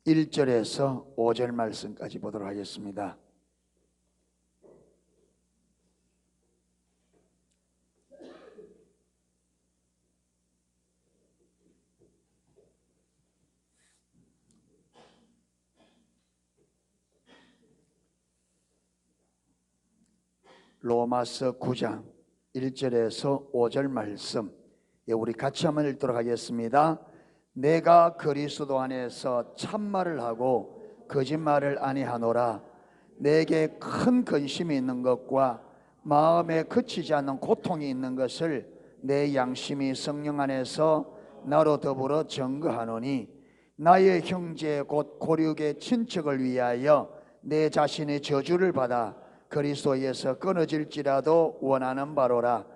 1절에서 5절 말씀까지 보도록 하겠습니다. 로마서 9장 1절에서 5절 말씀, 우리 같이 한번 읽도록 하겠습니다. 내가 그리스도 안에서 참말을 하고 거짓말을 아니하노라. 내게 큰 근심이 있는 것과 마음에 그치지 않는 고통이 있는 것을 내 양심이 성령 안에서 나로 더불어 증거하노니, 나의 형제 곧 고륙의 친척을 위하여 내 자신의 저주를 받아 그리스도에서 끊어질지라도 원하는 바로라.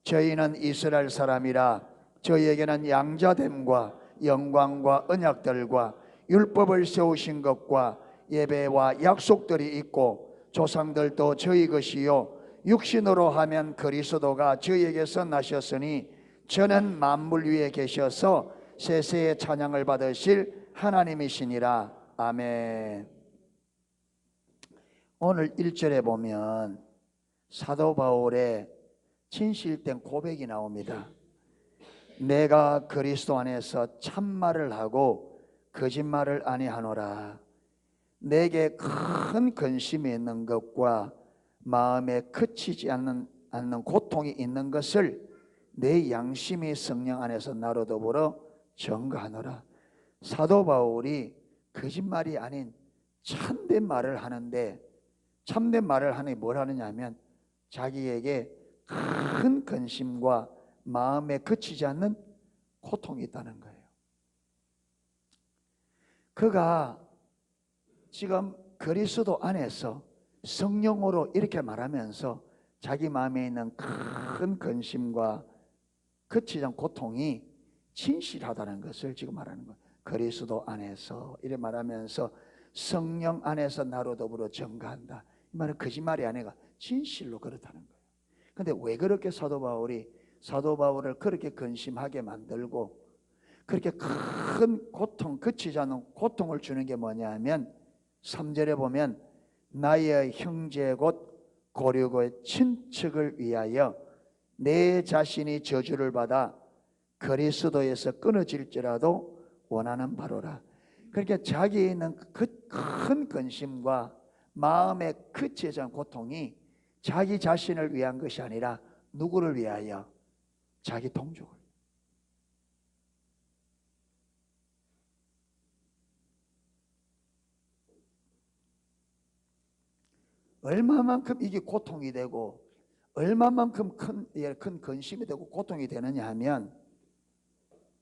저희는 이스라엘 사람이라 저희에게는 양자됨과 영광과 언약들과 율법을 세우신 것과 예배와 약속들이 있고, 조상들도 저희 것이요 육신으로 하면 그리스도가 저희에게서 나셨으니, 저는 만물 위에 계셔서 세세의 찬양을 받으실 하나님이시니라. 아멘. 오늘 1절에 보면 사도 바울의 진실된 고백이 나옵니다. 내가 그리스도 안에서 참말을 하고 거짓말을 아니하노라. 내게 큰 근심이 있는 것과 마음에 그치지 않는 고통이 있는 것을 내 양심이 성령 안에서 나로 더불어 증거하노라. 사도 바울이 거짓말이 아닌 참된 말을 하는데, 참된 말을 하니 뭘 하느냐 하면 자기에게 큰 근심과 마음에 그치지 않는 고통이 있다는 거예요. 그가 지금 그리스도 안에서 성령으로 이렇게 말하면서 자기 마음에 있는 큰 근심과 그치지 않는 고통이 진실하다는 것을 지금 말하는 거예요. 그리스도 안에서 이렇게 말하면서 성령 안에서 나로 더불어 증거한다. 이 말은 거짓말이 아니라 진실로 그렇다는 거예요. 그런데 왜 그렇게 사도 바울을 그렇게 근심하게 만들고 그렇게 큰 고통, 그치지 않는 고통을 주는 게 뭐냐 하면 3절에 보면 나의 형제 곧 고륙의 친척을 위하여 내 자신이 저주를 받아 그리스도에서 끊어질지라도 원하는 바로라. 그러니까 자기에 있는 큰 근심과 마음에 그치지 않은 고통이 자기 자신을 위한 것이 아니라 누구를 위하여? 자기 동족을. 얼마만큼 이게 고통이 되고 얼마만큼 큰 근심이 되고 고통이 되느냐 하면,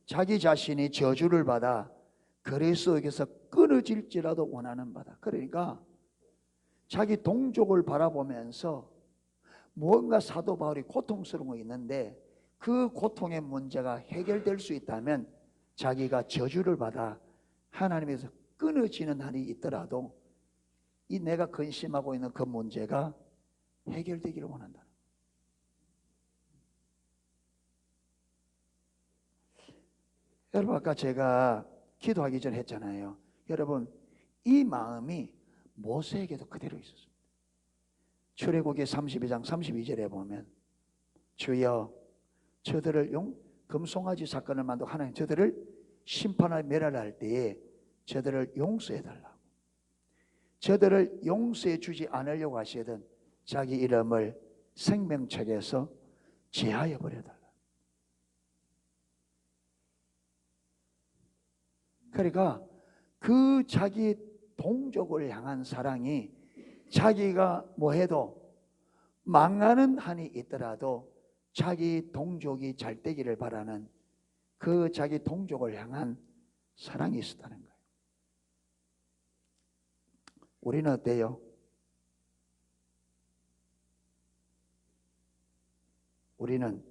자기 자신이 저주를 받아 그리스도에게서 끊어질지라도 원하는 바다. 그러니까 자기 동족을 바라보면서 뭔가 사도 바울이 고통스러운 거 있는데 그 고통의 문제가 해결될 수 있다면 자기가 저주를 받아 하나님에서 끊어지는 한이 있더라도 이 내가 근심하고 있는 그 문제가 해결되기를 원한다. 여러분, 아까 제가 기도하기 전에 했잖아요. 여러분, 이 마음이 모세에게도 그대로 있었습니다. 출애굽기 32장 32절에 보면 주여 저들을 금송아지 사건을 만들고 하나님 저들을 심판할 멸할 때에 저들을 용서해 달라고, 저들을 용서해 주지 않으려고 하시던 자기 이름을 생명책에서 제하여 버려 달라. 그러니까 그 자기 동족을 향한 사랑이 자기가 뭐 해도 망하는 한이 있더라도 자기 동족이 잘 되기를 바라는 그 자기 동족을 향한 사랑이 있었다는 거예요. 우리는 어때요? 우리는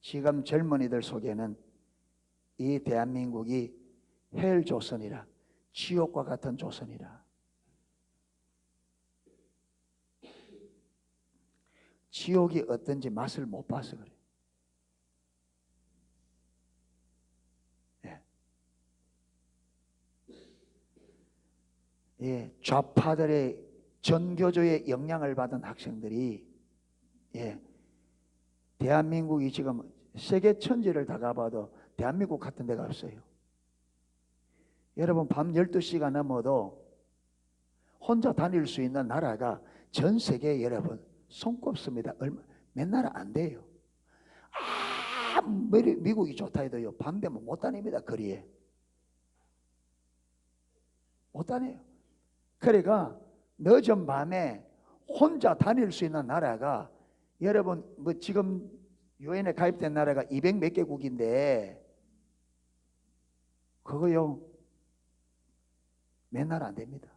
지금 젊은이들 속에는 이 대한민국이 헬 조선이라, 지옥과 같은 조선이라, 지옥이 어떤지 맛을 못 봐서 그래요. 예, 좌파들의 전교조의 영향을 받은 학생들이 예, 대한민국이 지금 세계 천지를 다 가봐도 대한민국 같은 데가 없어요. 여러분 밤 12시가 넘어도 혼자 다닐 수 있는 나라가 전 세계에 여러분 손꼽습니다. 몇 나라 안 돼요. 미국이 좋다 해도요 밤 되면 못 다닙니다. 거리에 못 다녀요. 그러니까 늦은 밤에 혼자 다닐 수 있는 나라가 여러분 뭐 지금 유엔에 가입된 나라가 200 몇 개국인데 그거요 몇 나라 안 됩니다.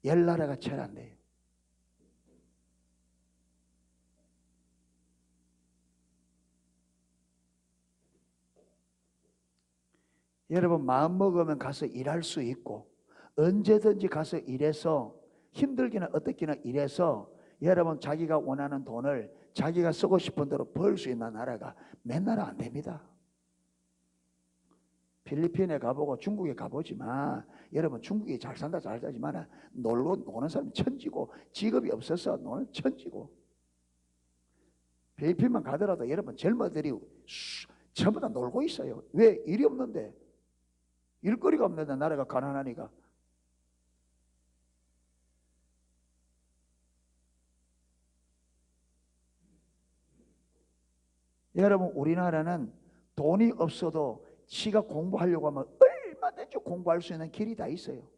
10나라가 채 안 돼요. 여러분 마음 먹으면 가서 일할 수 있고 언제든지 가서 일해서 힘들기는 어떻게는 일해서 여러분 자기가 원하는 돈을 자기가 쓰고 싶은 대로 벌 수 있는 나라가 몇 나라 안 됩니다. 필리핀에 가보고 중국에 가보지만 여러분 중국이 잘 산다 잘 살지만 놀러 노는 사람이 천지고 직업이 없어서 노는 천지고 필리핀만 가더라도 여러분 젊은이들이 전부 다 놀고 있어요. 왜? 일이 없는데 일거리가 없는데 나라가 가난하니까. 여러분 우리나라는 돈이 없어도 지가 공부하려고 하면 얼마든지 공부할 수 있는 길이 다 있어요.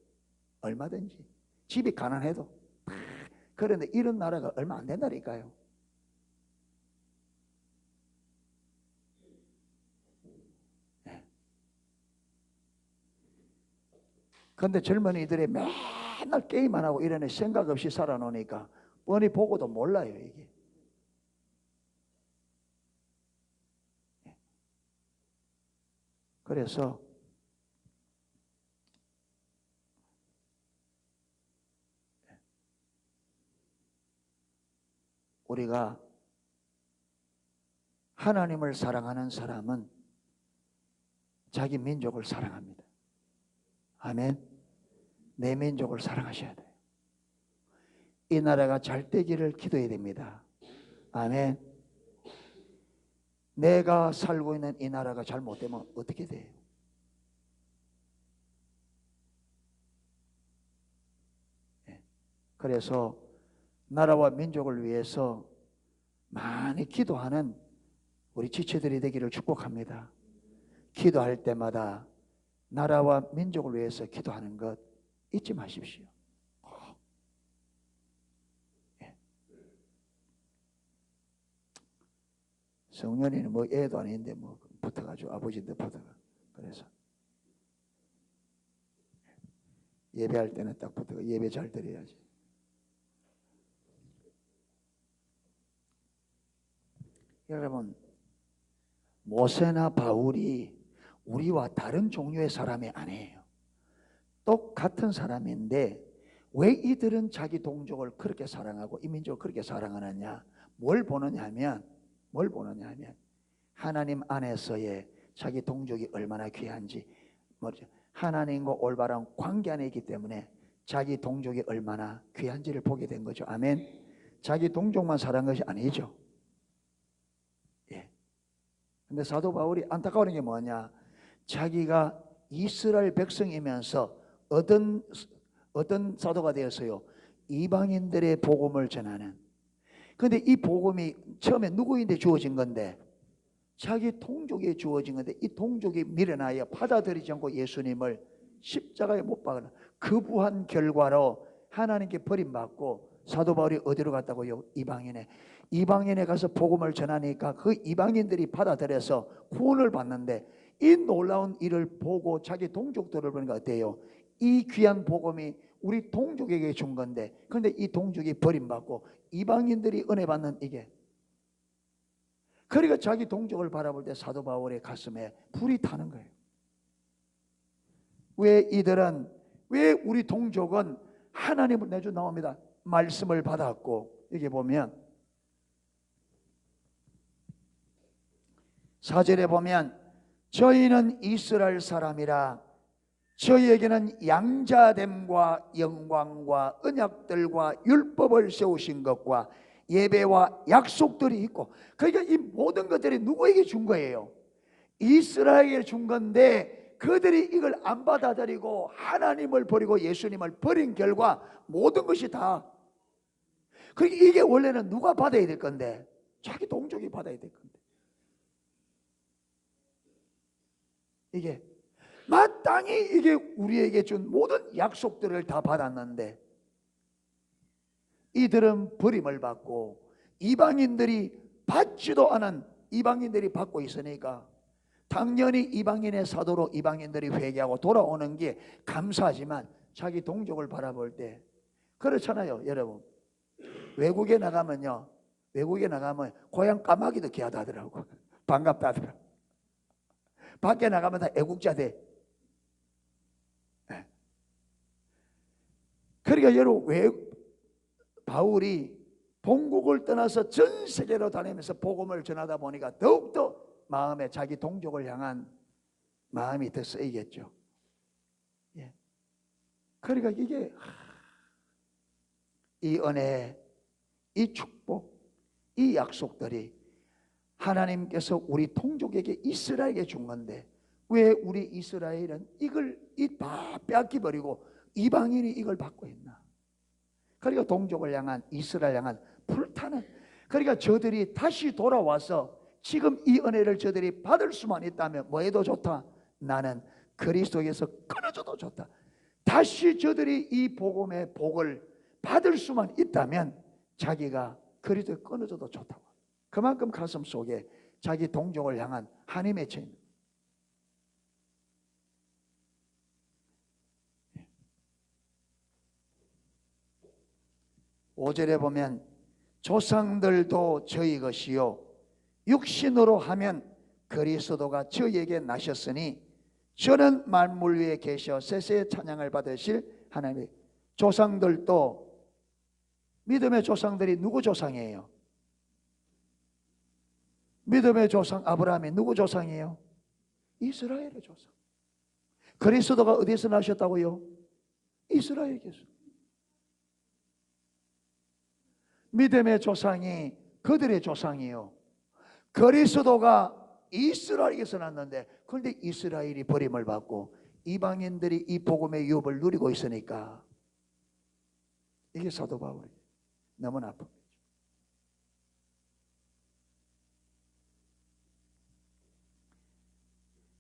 얼마든지 집이 가난해도. 그런데 이런 나라가 얼마 안 된다니까요. 그런데 젊은이들이 맨날 게임만 하고 이러네 생각 없이 살아놓으니까 뻔히 보고도 몰라요 이게. 그래서 우리가 하나님을 사랑하는 사람은 자기 민족을 사랑합니다. 아멘. 내 민족을 사랑하셔야 돼요. 이 나라가 잘 되기를 기도해야 됩니다. 아멘. 내가 살고 있는 이 나라가 잘못되면 어떻게 돼요? 그래서 나라와 민족을 위해서 많이 기도하는 우리 지체들이 되기를 축복합니다. 기도할 때마다 나라와 민족을 위해서 기도하는 것 잊지 마십시오. 성년이는 뭐 애도 아닌데 뭐 붙어가지고 아버지인데 붙어가. 그래서 예배할 때는 딱 붙어가 예배 잘 드려야지. 여러분 모세나 바울이 우리와 다른 종류의 사람이 아니에요. 똑같은 사람인데 왜 이들은 자기 동족을 그렇게 사랑하고 이 민족을 그렇게 사랑하느냐? 뭘 보느냐 하면 하나님 안에서의 자기 동족이 얼마나 귀한지 하나님과 올바른 관계 안에 있기 때문에 자기 동족이 얼마나 귀한지를 보게 된 거죠. 아멘. 자기 동족만 사랑한 것이 아니죠. 근데 사도 바울이 안타까운 게 뭐냐? 자기가 이스라엘 백성이면서 어떤 사도가 되었어요? 이방인들의 복음을 전하는. 근데 이 복음이 처음에 누구인데 주어진 건데? 자기 동족에 주어진 건데 이 동족이 미련하여 받아들이지 않고 예수님을 십자가에 못 박은 거부한 결과로 하나님께 버림받고 사도 바울이 어디로 갔다고요? 이방인에 가서 복음을 전하니까 그 이방인들이 받아들여서 구원을 받는데 이 놀라운 일을 보고 자기 동족들을 보니까 어때요? 이 귀한 복음이 우리 동족에게 준 건데 그런데 이 동족이 버림받고 이방인들이 은혜 받는 이게 그러니까 자기 동족을 바라볼 때 사도 바울의 가슴에 불이 타는 거예요. 왜 우리 동족은 하나님을 내주 나옵니다. 말씀을 받았고 여기 보면 4절에 보면 저희는 이스라엘 사람이라 저희에게는 양자됨과 영광과 언약들과 율법을 세우신 것과 예배와 약속들이 있고, 그러니까 이 모든 것들이 누구에게 준 거예요? 이스라엘에게 준 건데 그들이 이걸 안 받아들이고 하나님을 버리고 예수님을 버린 결과 모든 것이 다, 그러니까 이게 원래는 누가 받아야 될 건데? 자기 동족이 받아야 될 건데, 이게 마땅히 이게 우리에게 준 모든 약속들을 다 받았는데 이들은 버림을 받고 이방인들이 받지도 않은 이방인들이 받고 있으니까 당연히 이방인의 사도로 이방인들이 회개하고 돌아오는 게 감사하지만 자기 동족을 바라볼 때 그렇잖아요. 여러분, 외국에 나가면요, 외국에 나가면 고향 까마귀도 귀하다 하더라고. 반갑다 하더라고. 밖에 나가면 다 애국자 돼. 그러니까 여러분, 왜 바울이 본국을 떠나서 전 세계로 다니면서 복음을 전하다 보니까 더욱더 마음에 자기 동족을 향한 마음이 더 쓰이겠죠. 예. 그러니까 이게 이 은혜, 이 축복, 이 약속들이 하나님께서 우리 동족에게 이스라엘에게 준 건데 왜 우리 이스라엘은 이걸 다 빼앗기버리고 이방인이 이걸 받고 있나? 그러니까 동족을 향한, 이스라엘 향한 불타는, 그러니까 저들이 다시 돌아와서 지금 이 은혜를 저들이 받을 수만 있다면 뭐 해도 좋다. 나는 그리스도에서 끊어져도 좋다. 다시 저들이 이 복음의 복을 받을 수만 있다면 자기가 그리스도에 끊어져도 좋다고. 그만큼 가슴 속에 자기 동족을 향한 한이 맺혀 있는. 5절에 보면 조상들도 저희 것이요 육신으로 하면 그리스도가 저희에게 나셨으니 저는 만물 위에 계셔 세세의 찬양을 받으실 하나님의 조상들도. 믿음의 조상들이 누구 조상이에요? 믿음의 조상 아브라함이 누구 조상이에요? 이스라엘의 조상. 그리스도가 어디서 나셨다고요? 이스라엘에게서. 믿음의 조상이 그들의 조상이요, 그리스도가 이스라엘에게서 났는데, 그런데 이스라엘이 버림을 받고 이방인들이 이 복음의 유업을 누리고 있으니까 이게 사도 바울이 너무나 아픕니다.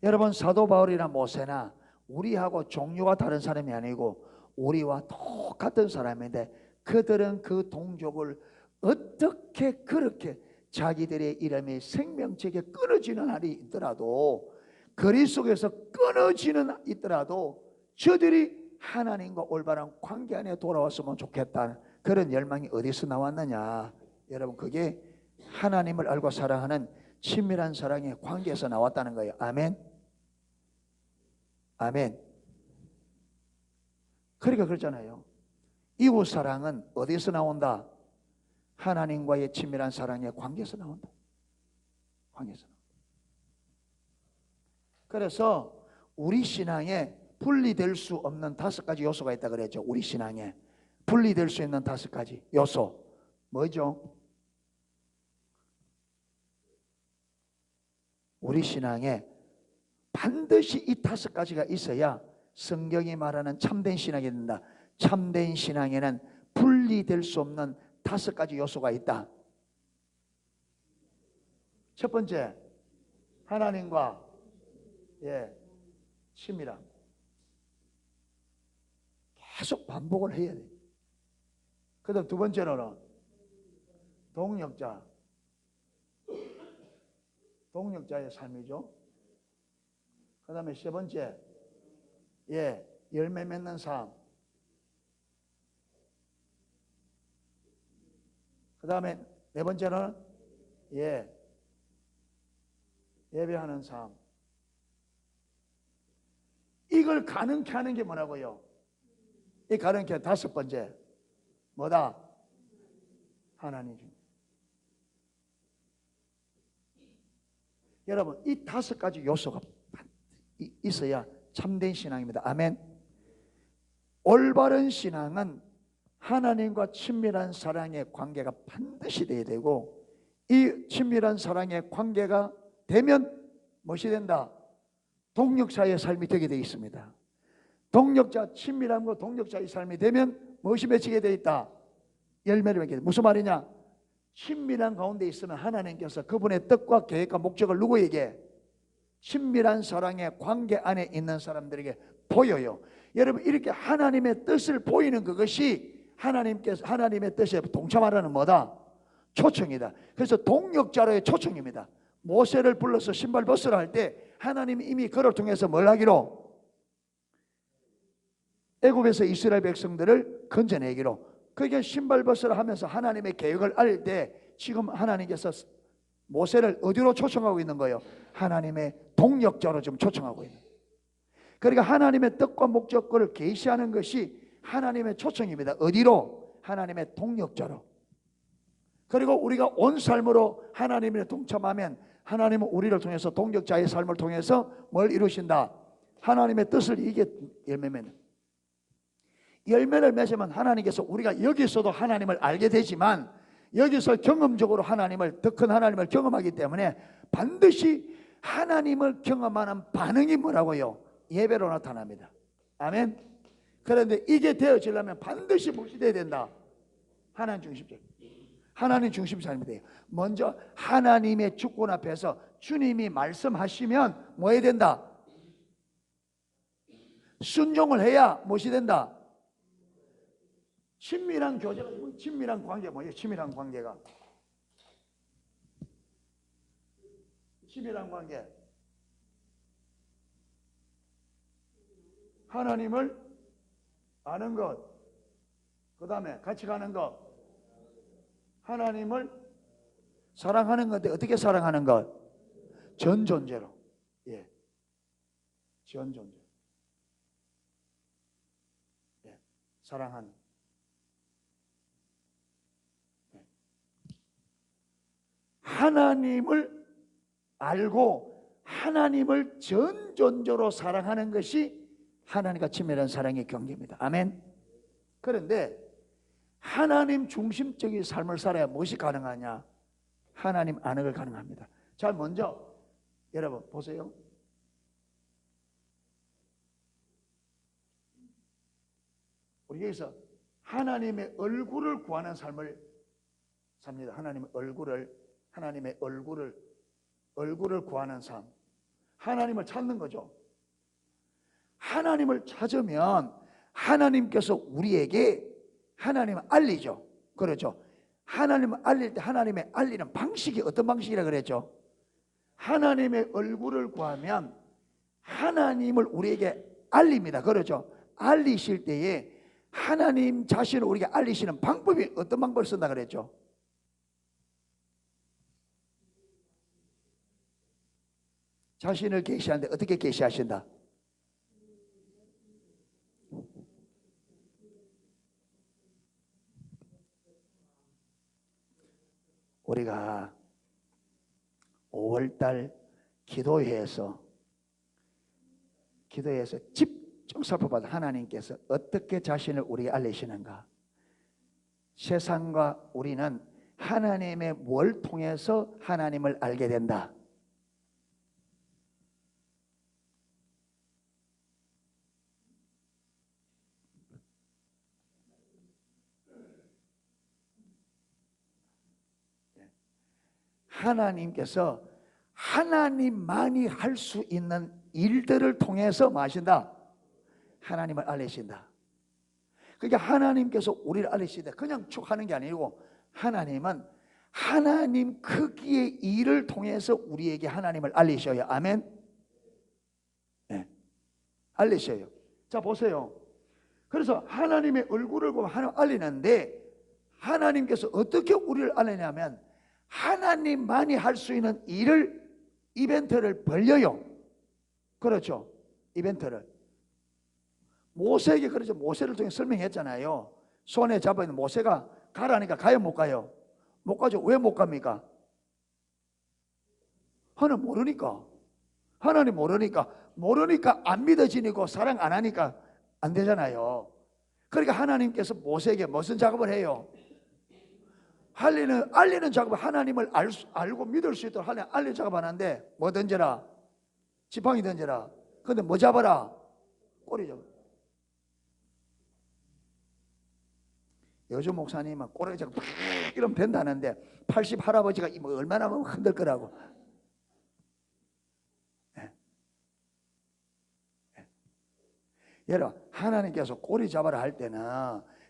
여러분, 사도 바울이나 모세나 우리하고 종류가 다른 사람이 아니고 우리와 똑같은 사람인데 그들은 그 동족을 어떻게 그렇게 자기들의 이름이 생명책에 끊어지는 날이 있더라도, 그리스도에서 끊어지는 있더라도 저들이 하나님과 올바른 관계 안에 돌아왔으면 좋겠다는 그런 열망이 어디서 나왔느냐? 여러분, 그게 하나님을 알고 사랑하는 친밀한 사랑의 관계에서 나왔다는 거예요. 아멘. 아멘. 그러니까 그렇잖아요. 이웃 사랑은 어디서 나온다? 하나님과의 친밀한 사랑의 관계에서 나온다. 관계에서. 그래서 우리 신앙에 분리될 수 없는 5가지 요소가 있다 그랬죠. 우리 신앙에 분리될 수 있는 5가지 요소. 뭐죠? 우리 신앙에 반드시 이 5가지가 있어야 성경이 말하는 참된 신앙이 된다. 참된 신앙에는 분리될 수 없는 5가지 요소가 있다. 첫 번째, 하나님과 친밀함. 계속 반복을 해야 돼. 그 다음 두 번째로는 동력자의 삶이죠. 그 다음에 세 번째, 열매 맺는 삶. 그 다음에 네 번째는 예배하는 삶. 이걸 가능케 하는 게 뭐라고요? 이 가능케 5번째 뭐다? 하나님. 여러분, 이 5가지 요소가 있어야 참된 신앙입니다. 아멘. 올바른 신앙은 하나님과 친밀한 사랑의 관계가 반드시 돼야 되고, 이 친밀한 사랑의 관계가 되면 무엇이 된다? 동력자의 삶이 되게 되어 있습니다. 동력자, 친밀함과 동력자의 삶이 되면 무엇이 맺히게 되어 있다? 열매를 맺게 돼. 무슨 말이냐? 친밀한 가운데 있으면 하나님께서 그분의 뜻과 계획과 목적을 누구에게? 친밀한 사랑의 관계 안에 있는 사람들에게 보여요. 여러분, 이렇게 하나님의 뜻을 보이는 그것이 하나님의 뜻에 동참하라는 뭐다? 초청이다. 그래서 동력자로의 초청입니다. 모세를 불러서 신발 벗으라 할 때 하나님이 이미 그를 통해서 뭘 하기로? 애굽에서 이스라엘 백성들을 건져내기로. 그게 신발 벗으라 하면서 하나님의 계획을 알릴 때 지금 하나님께서 모세를 어디로 초청하고 있는 거예요? 하나님의 동력자로 지금 초청하고 있는 거예요. 그러니까 하나님의 뜻과 목적을 계시하는 것이 하나님의 초청입니다. 어디로? 하나님의 동력자로. 그리고 우리가 온 삶으로 하나님에 동참하면 하나님은 우리를 통해서 동력자의 삶을 통해서 뭘 이루신다? 하나님의 뜻을 이게 열매를 맺으면 하나님께서 우리가 여기서도 하나님을 알게 되지만 여기서 경험적으로 더 큰 하나님을 경험하기 때문에 반드시 하나님을 경험하는 반응이 뭐라고요? 예배로 나타납니다. 아멘. 그런데 이게 되어지려면 반드시 무엇이 되어야 된다? 하나님 중심적. 하나님 중심 삶이 돼요. 먼저 하나님의 주권 앞에서 주님이 말씀하시면 뭐 해야 된다? 순종을 해야 무엇이 된다? 친밀한 교제가, 친밀한 관계 뭐예요? 친밀한 관계가, 친밀한 관계, 하나님을 아는 것, 그 다음에 같이 가는 것, 하나님을 사랑하는 건데 어떻게 사랑하는 것? 전 존재로. 예, 전 존재. 예, 사랑하는. 예. 하나님을 알고 하나님을 전 존재로 사랑하는 것이 하나님과 친밀한 사랑의 경계입니다. 아멘. 그런데 하나님 중심적인 삶을 살아야 무엇이 가능하냐? 하나님 아는 걸 가능합니다. 자, 먼저 여러분 보세요. 우리 여기서 하나님의 얼굴을 구하는 삶을 삽니다. 하나님의 얼굴을 구하는 삶. 하나님을 찾는 거죠. 하나님을 찾으면 하나님께서 우리에게 하나님을 알리죠. 그렇죠. 하나님을 알릴 때 하나님의 알리는 방식이 어떤 방식이라 그랬죠? 하나님의 얼굴을 구하면 하나님을 우리에게 알립니다. 그렇죠. 알리실 때에 하나님 자신을 우리에게 알리시는 방법이 어떤 방법을 쓴다 그랬죠? 자신을 계시하는데 어떻게 계시하신다? 우리가 5월달 기도회에서 집중 살펴봐도 하나님께서 어떻게 자신을 우리에게 알리시는가. 세상과 우리는 하나님의 뭘 통해서 하나님을 알게 된다. 하나님께서 하나님만이 할 수 있는 일들을 통해서 뭐 하신다? 하나님을 알리신다. 그러니까 하나님께서 우리를 알리시되 그냥 쭉 하는 게 아니고 하나님은 하나님 크기의 일을 통해서 우리에게 하나님을 알리셔요. 아멘. 네. 알리셔요. 자 보세요. 그래서 하나님의 얼굴을 보면 하나님 알리는데 하나님께서 어떻게 우리를 알리냐면 하나님만이 할 수 있는 일을 이벤트를 벌려요. 그렇죠. 이벤트를 모세에게 그렇죠. 모세를 통해 설명했잖아요. 손에 잡아있는 모세가 가라니까 가요 못 가요? 못 가죠. 왜 못 갑니까? 하나님 모르니까. 모르니까 안 믿어지니까 사랑 안 하니까 안 되잖아요. 그러니까 하나님께서 모세에게 무슨 작업을 해요? 알리는 작업, 하나님을 알고 믿을 수 있도록 하나님 알리는 작업 하는데 뭐 던져라? 지팡이 던져라. 근데 뭐 잡아라? 꼬리 잡아라. 요즘 목사님은 꼬리 잡고 이러면 된다는데 80 할아버지가 뭐 얼마나 흔들 거라고. 여러분, 하나님께서 꼬리 잡아라 할 때는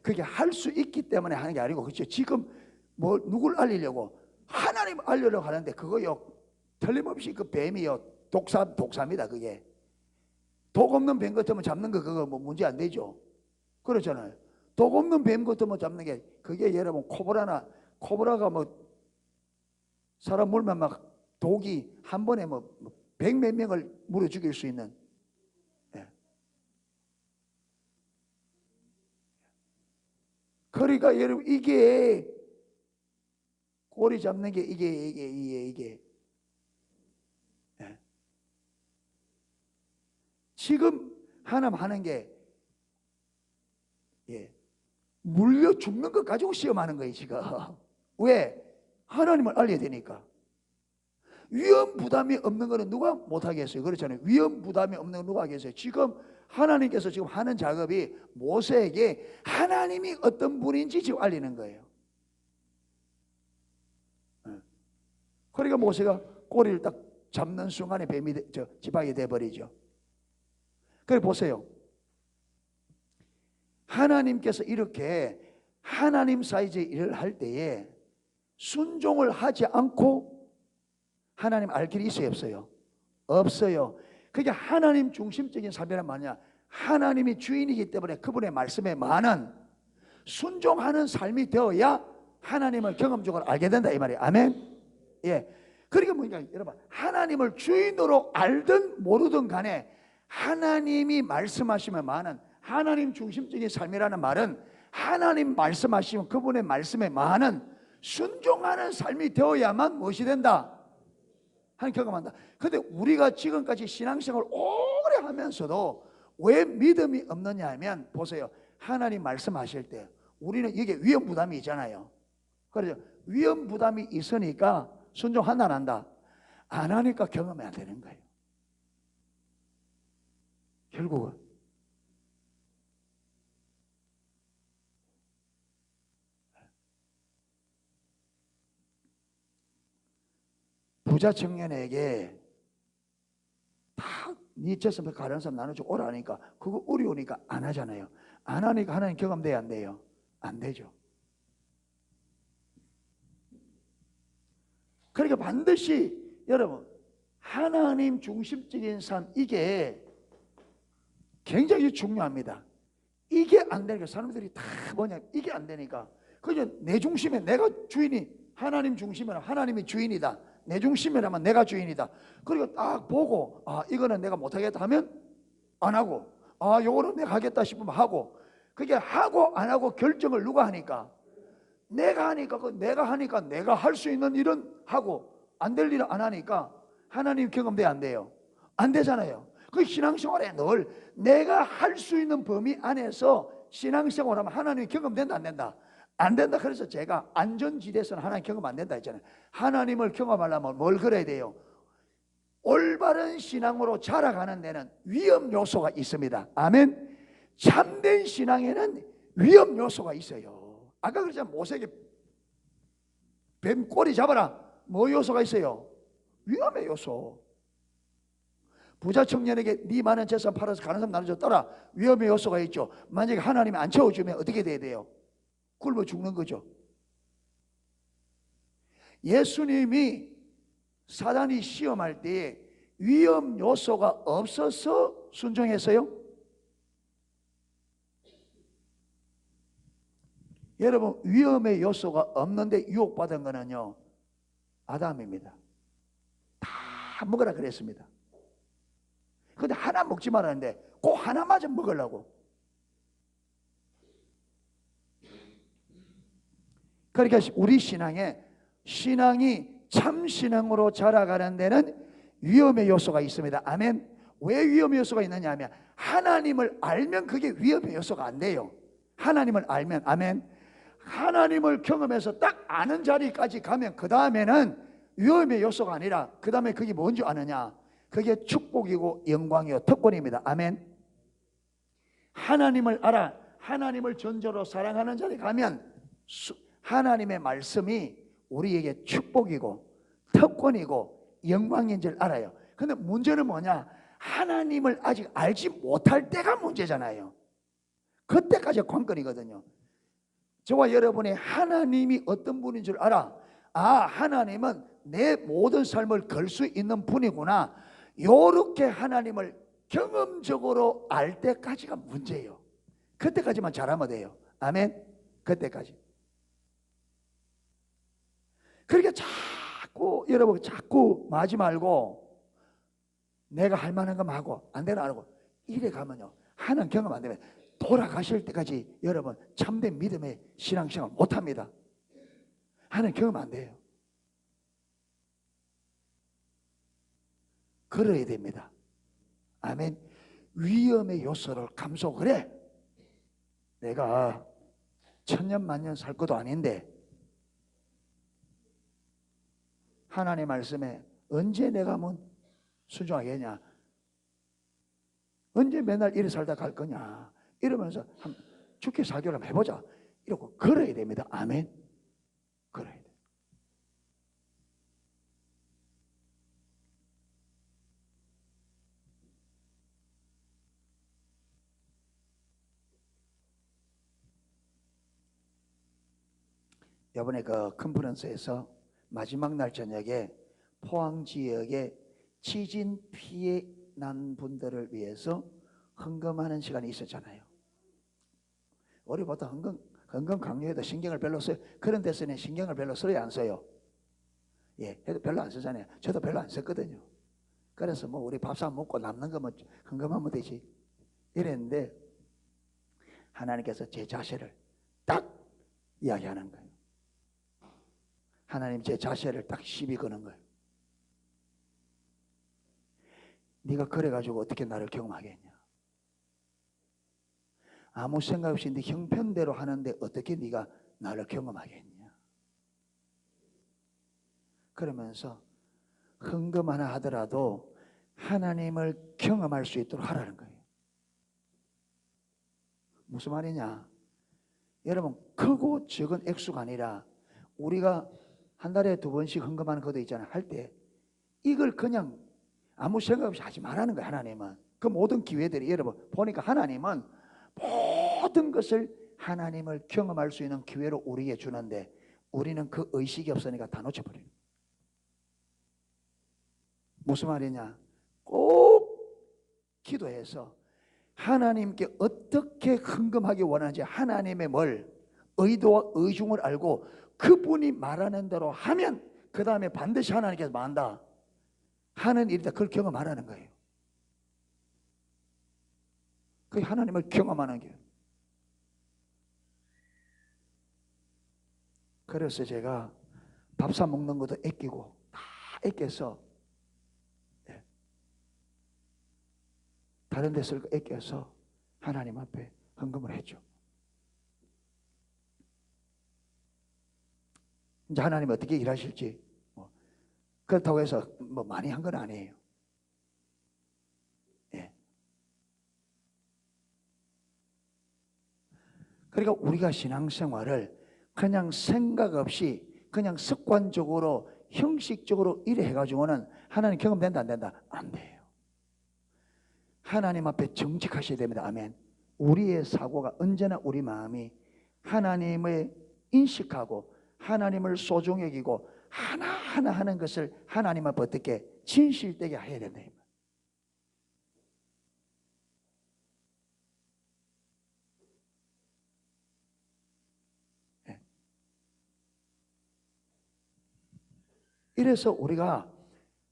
그게 할 수 있기 때문에 하는 게 아니고, 그렇죠? 지금 뭐 누굴 알리려고 하나님 알리려고 하는데 그거요 틀림없이 그 뱀이요 독사입니다. 그게 독 없는 뱀 같으면 잡는 거 그거 뭐 문제 안 되죠. 그렇잖아요. 독 없는 뱀 같으면 잡는 게, 그게 여러분 코브라가 뭐 사람 물면 막 독이 한 번에 뭐 100몇 명을 물어 죽일 수 있는. 그러니까 여러분, 이게 꼬리 잡는 게 이게 지금 하나님 하는 게 물려 죽는 것 가지고 시험하는 거예요 지금. 왜? 하나님을 알려야 되니까. 위험 부담이 없는 거는 누가 못하겠어요? 그렇잖아요. 위험 부담이 없는 건 누가 하겠어요? 지금 하나님께서 지금 하는 작업이 모세에게 하나님이 어떤 분인지 지금 알리는 거예요. 그러니까 모세가 꼬리를 딱 잡는 순간에 뱀이 지팡이 돼버리죠. 그래 보세요. 하나님께서 이렇게 하나님 사이즈의 일을 할 때에 순종을 하지 않고 하나님 알 길이 있어요, 없어요? 없어요. 그게 하나님 중심적인 삶이란 말이냐? 하나님이 주인이기 때문에 그분의 말씀에 많은 순종하는 삶이 되어야 하나님을 경험적으로 알게 된다 이 말이에요. 아멘. 예. 그러니까 뭐냐, 여러분, 하나님을 주인으로 알든 모르든 간에 하나님이 말씀하시면 많은 하나님 중심적인 삶이라는 말은 하나님 말씀하시면 그분의 말씀에 많은 순종하는 삶이 되어야만 무엇이 된다? 하는 경험한다. 근데 우리가 지금까지 신앙생활을 오래 하면서도 왜 믿음이 없느냐 하면, 보세요. 하나님 말씀하실 때 우리는 이게 위험 부담이 있잖아요. 그래서 위험 부담이 있으니까 순종한다 안 한다? 안 하니까 경험이 안 되는 거예요. 결국은 부자 청년에게 네 재산 가련섬 나눠주고 오라 하니까 그거 어려우니까 안 하잖아요. 안 하니까 하나님 경험돼야 안 돼요? 안 되죠. 그러니까 반드시 여러분, 하나님 중심적인 삶, 이게 굉장히 중요합니다. 이게 안 되니까 사람들이 다 뭐냐, 이게 안 되니까 그냥 내 중심에 내가 주인이, 하나님 중심이라면 하나님이 주인이다, 내 중심이라면 내가 주인이다. 그리고 딱 보고 이거는 내가 못하겠다 하면 안 하고, 요거는 내가 하겠다 싶으면 하고. 그게 하고 안 하고 결정을 누가 하니까? 내가 하니까. 내가 하니까 내가 할 수 있는 일은 하고 안 될 일은 안 하니까 하나님 경험돼 안 돼요? 안 되잖아요. 그 신앙생활에 늘 내가 할 수 있는 범위 안에서 신앙생활하면 하나님 경험된다 안 된다? 안 된다. 그래서 제가 안전지대에서는 하나님 경험 안 된다 했잖아요. 하나님을 경험하려면 뭘 그래야 돼요? 올바른 신앙으로 자라가는 데는 위험 요소가 있습니다. 아멘. 참된 신앙에는 위험 요소가 있어요. 아까 그랬잖아요. 모세에게 뱀 꼬리 잡아라. 뭐 요소가 있어요? 위험의 요소. 부자 청년에게 네 많은 재산 팔아서 가난섬 나눠줬더라. 위험의 요소가 있죠. 만약에 하나님이 안 채워주면 어떻게 돼야 돼요? 굶어 죽는 거죠. 예수님이 사단이 시험할 때 위험 요소가 없어서 순종했어요? 여러분, 위험의 요소가 없는데 유혹받은 거는요, 아담입니다. 다 먹으라 그랬습니다. 근데 하나 먹지 말았는데 꼭 하나마저 먹으려고. 그러니까 우리 신앙이 참 신앙으로 자라가는 데는 위험의 요소가 있습니다. 아멘. 왜 위험의 요소가 있느냐 하면 하나님을 알면 그게 위험의 요소가 안 돼요. 하나님을 알면, 아멘. 하나님을 경험해서 딱 아는 자리까지 가면 그 다음에는 위험의 요소가 아니라 그 다음에 그게 뭔지 아느냐, 그게 축복이고 영광이요 특권입니다. 아멘. 하나님을 알아, 하나님을 전적으로 사랑하는 자리에 가면 하나님의 말씀이 우리에게 축복이고 특권이고 영광인 줄 알아요. 근데 문제는 뭐냐, 하나님을 아직 알지 못할 때가 문제잖아요. 그때까지 관건이거든요. 저와 여러분이 하나님이 어떤 분인 줄 알아. 아, 하나님은 내 모든 삶을 걸 수 있는 분이구나, 요렇게 하나님을 경험적으로 알 때까지가 문제예요. 그때까지만 잘하면 돼요. 아멘. 그때까지. 그러니까 자꾸 여러분 자꾸 마지 말고 내가 할 만한 거 하고 안 되나 안 하고 이래 가면요, 하나님 경험 안 되면 돌아가실 때까지 여러분 참된 믿음의 신앙생활 못합니다. 하나님 경험 안 돼요. 걸어야 됩니다. 아멘. 위험의 요소를 감소. 그래, 내가 천년 만년 살 것도 아닌데 하나님 말씀에 언제 내가 뭐 순종하겠냐, 언제 맨날 이래 살다 갈 거냐 이러면서 죽기 살기를 한번 해보자 이러고 걸어야 됩니다. 아멘. 걸어야 돼. 이번에 그 컨퍼런스에서 마지막 날 저녁에 포항 지역에 지진 피해 난 분들을 위해서 헌금하는 시간이 있었잖아요. 우리 보통 헌금 강요해도 신경을 별로 써요. 그런 데서는 신경을 별로 써요, 안 써요? 예, 해도 별로 안 쓰잖아요. 저도 별로 안 썼거든요. 그래서 뭐 우리 밥상 먹고 남는 거면 헌금하면 되지 이랬는데 하나님께서 제 자세를 딱 이야기하는 거예요. 하나님 제 자세를 딱 시비 거는 거예요. 네가 그래가지고 어떻게 나를 경험하겠냐, 아무 생각 없이 네 형편대로 하는데 어떻게 네가 나를 경험하겠냐. 그러면서 헌금 하나 하더라도 하나님을 경험할 수 있도록 하라는 거예요. 무슨 말이냐, 여러분 크고 적은 액수가 아니라 우리가 한 달에 2번씩 헌금하는 것도 있잖아요. 할 때 이걸 그냥 아무 생각 없이 하지 말라는 거예요. 하나님은 그 모든 기회들이, 여러분 보니까 하나님은 모든 것을 하나님을 경험할 수 있는 기회로 우리에게 주는데 우리는 그 의식이 없으니까 다 놓쳐버려요. 무슨 말이냐, 꼭 기도해서 하나님께 어떻게 헌금하기 원하는지 하나님의 의도와 의중을 알고 그분이 말하는 대로 하면 그 다음에 반드시 하나님께서 만다 하는 일이다, 그걸 경험하라는 거예요. 그게 하나님을 경험하는 거예요. 그래서 제가 밥 사 먹는 것도 아끼고 다 아껴서, 다른 데 쓸 거 아껴서 하나님 앞에 헌금을 했죠. 이제 하나님이 어떻게 일하실지 그렇다고 해서 뭐 많이 한 건 아니에요. 예. 그러니까 우리가 신앙생활을 그냥 생각 없이 그냥 습관적으로 형식적으로 이래 해가지고는 하나님 경험된다 안 된다? 안 돼요. 하나님 앞에 정직하셔야 됩니다. 아멘. 우리의 사고가 언제나 우리 마음이 하나님을 인식하고 하나님을 소중히 여기고 하나하나 하는 것을 하나님 앞에 어떻게 진실되게 해야 된다. 네. 이래서 우리가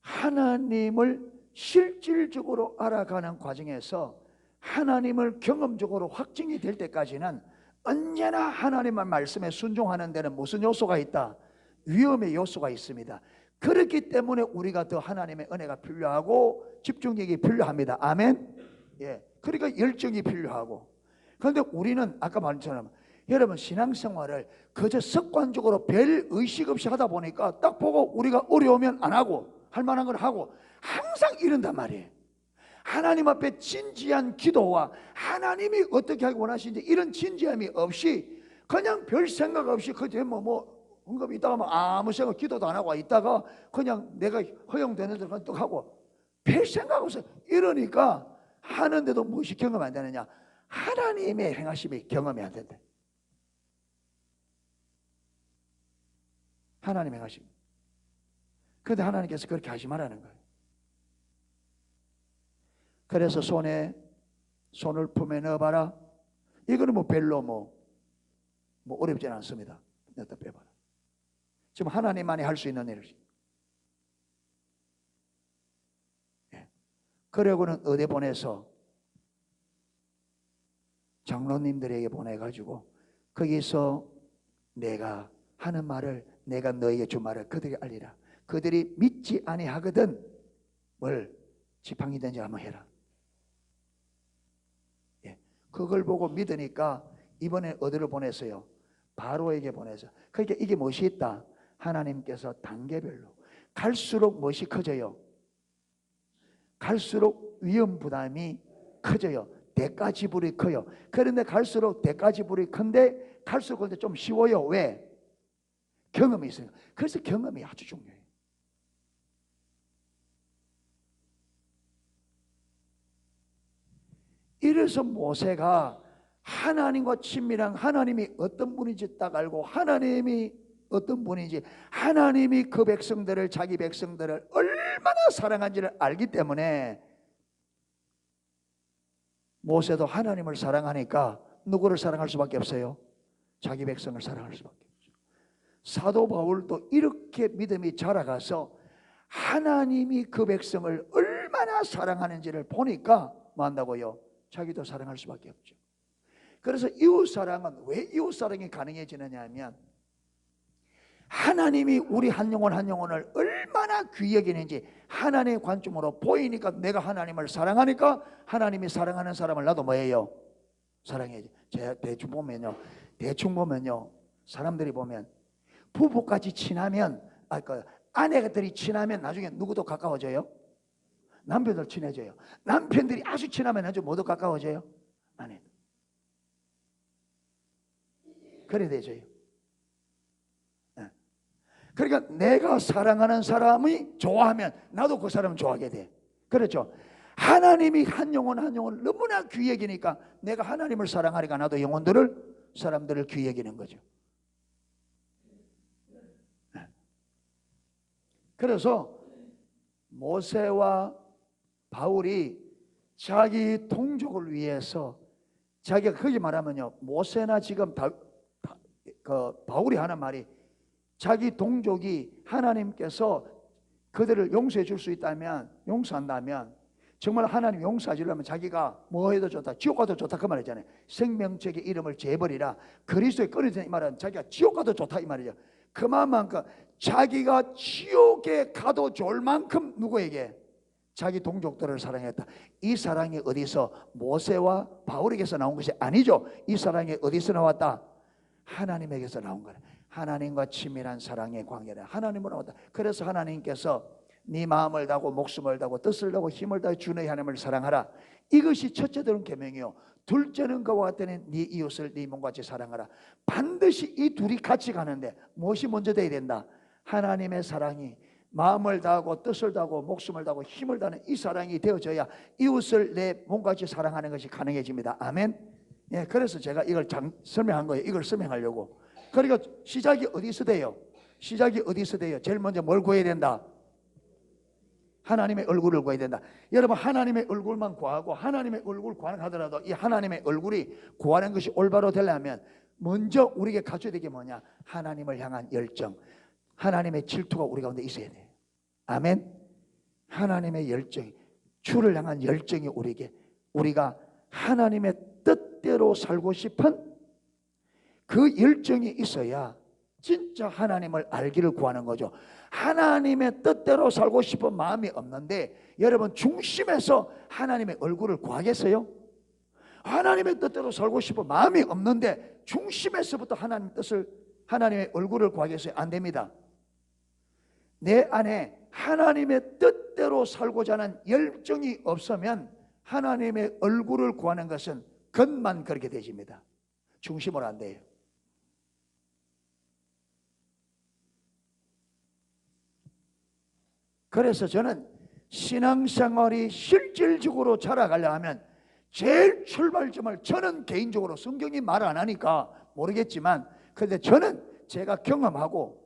하나님을 실질적으로 알아가는 과정에서 하나님을 경험적으로 확증이 될 때까지는 언제나 하나님의 말씀에 순종하는 데는 무슨 요소가 있다? 위험의 요소가 있습니다. 그렇기 때문에 우리가 더 하나님의 은혜가 필요하고 집중력이 필요합니다. 아멘. 예, 그러니까 열정이 필요하고. 그런데 우리는 아까 말처럼 여러분 신앙생활을 그저 습관적으로 별 의식 없이 하다 보니까 딱 보고 우리가 어려우면 안 하고 할 만한 걸 하고 항상 이런단 말이에요. 하나님 앞에 진지한 기도와 하나님이 어떻게 하기 원하시는지 이런 진지함이 없이 그냥 별 생각 없이 그저 응급이 있다가 아무 생각 기도도 안 하고 있다가 그냥 내가 허용되는 대로 또 하고 별 생각 없어. 이러니까 하는데도 무엇이 경험 안 되느냐? 하나님의 행하심이 경험이 안 된대. 하나님의 행하심. 그런데 하나님께서 그렇게 하지 말라는 거예요. 그래서 손을 품에 넣어봐라. 이거는 별로 어렵지는 않습니다. 넣다 빼봐라. 지금 하나님만이 할 수 있는 일이지. 예. 그러고는 어디 보내서 장로님들에게 보내가지고 거기서 내가 하는 말을 내가 너에게 준 말을 그들에게 알리라. 그들이 믿지 아니하거든 뭘 지팡이든지 한번 해라. 예. 그걸 보고 믿으니까 이번에 어디를 보냈어요? 바로에게 보내서. 그러니까 이게 무엇이 있다? 하나님께서 단계별로 갈수록 무엇이 커져요? 갈수록 위험 부담이 커져요. 대가 지불이 커요. 그런데 갈수록 대가 지불이 큰데 갈수록 근데 좀 쉬워요. 왜? 경험이 있어요. 그래서 경험이 아주 중요해요. 이래서 모세가 하나님과 친밀한 하나님이 어떤 분인지 딱 알고 하나님이 어떤 분인지 하나님이 그 백성들을 자기 백성들을 얼마나 사랑한지를 알기 때문에 모세도 하나님을 사랑하니까 누구를 사랑할 수밖에 없어요? 자기 백성을 사랑할 수밖에 없죠. 사도 바울도 이렇게 믿음이 자라가서 하나님이 그 백성을 얼마나 사랑하는지를 보니까 뭐 한다고요? 자기도 사랑할 수밖에 없죠. 그래서 이웃사랑은 왜 이웃사랑이 가능해지느냐 하면 하나님이 우리 한 영혼 한 영혼을 얼마나 귀히 여기는지 하나님의 관점으로 보이니까 내가 하나님을 사랑하니까 하나님이 사랑하는 사람을 나도 뭐예요? 사랑해야지. 제가 대충 보면요 사람들이 보면 부부까지 친하면 아내들이 친하면 나중에 누구도 가까워져요? 남편들 친해져요. 남편들이 아주 친하면 아주 모두 가까워져요? 아내들. 그래 되져요. 그러니까 내가 사랑하는 사람이 좋아하면 나도 그 사람을 좋아하게 돼. 그렇죠? 하나님이 한 영혼 한 영혼을 너무나 귀히 여기니까 내가 하나님을 사랑하니까 나도 사람들을 귀히 여기는 거죠. 그래서 모세와 바울이 자기 동족을 위해서 자기가 그렇게 말하면요 모세나 지금 바울이 하는 말이 자기 동족이 하나님께서 그들을 용서해 줄 수 있다면 용서한다면 정말 하나님 용서하시려면 자기가 뭐 해도 좋다 지옥 가도 좋다 그 말이잖아요. 생명책의 이름을 재버리라. 그리스도에 끊어진 이 말은 자기가 지옥 가도 좋다 이 말이죠. 그만큼 자기가 지옥에 가도 좋을 만큼 누구에게? 자기 동족들을 사랑했다. 이 사랑이 어디서 모세와 바울에게서 나온 것이 아니죠. 이 사랑이 어디서 나왔다? 하나님에게서 나온 거예요. 하나님과 친밀한 사랑의 관계다. 하나님으로 나왔다. 그래서 하나님께서 네 마음을 다하고 목숨을 다하고 뜻을 다하고 힘을 다해 주 너희 하나님을 사랑하라. 이것이 첫째들은 계명이요. 둘째는 그와 같으니 네 이웃을 네 몸같이 사랑하라. 반드시 이 둘이 같이 가는데 무엇이 먼저 돼야 된다? 하나님의 사랑이 마음을 다하고 뜻을 다하고 목숨을 다하고 힘을 다하는 이 사랑이 되어져야 이웃을 내 몸같이 사랑하는 것이 가능해집니다. 아멘. 예, 그래서 제가 이걸 설명한 거예요. 이걸 설명하려고. 그러니까 시작이 어디서 돼요? 시작이 어디서 돼요? 제일 먼저 뭘 구해야 된다? 하나님의 얼굴을 구해야 된다. 여러분 하나님의 얼굴만 구하고 하나님의 얼굴 구하는 하더라도 이 하나님의 얼굴이 구하는 것이 올바로 되려면 먼저 우리에게 갖춰야 되게 뭐냐? 하나님을 향한 열정, 하나님의 질투가 우리 가운데 있어야 돼요. 아멘. 하나님의 열정이, 주를 향한 열정이 우리가 하나님의 뜻대로 살고 싶은 그 열정이 있어야 진짜 하나님을 알기를 구하는 거죠. 하나님의 뜻대로 살고 싶은 마음이 없는데 여러분 중심에서 하나님의 얼굴을 구하겠어요? 하나님의 뜻대로 살고 싶은 마음이 없는데 중심에서부터 하나님의 뜻을, 하나님의 얼굴을 구하겠어요? 안 됩니다. 내 안에 하나님의 뜻대로 살고자 하는 열정이 없으면 하나님의 얼굴을 구하는 것은 겉만 그렇게 되집니다. 중심으로 안 돼요. 그래서 저는 신앙생활이 실질적으로 자라가려 하면 제일 출발점을, 저는 개인적으로 성경이 말 안 하니까 모르겠지만, 그런데 저는 제가 경험하고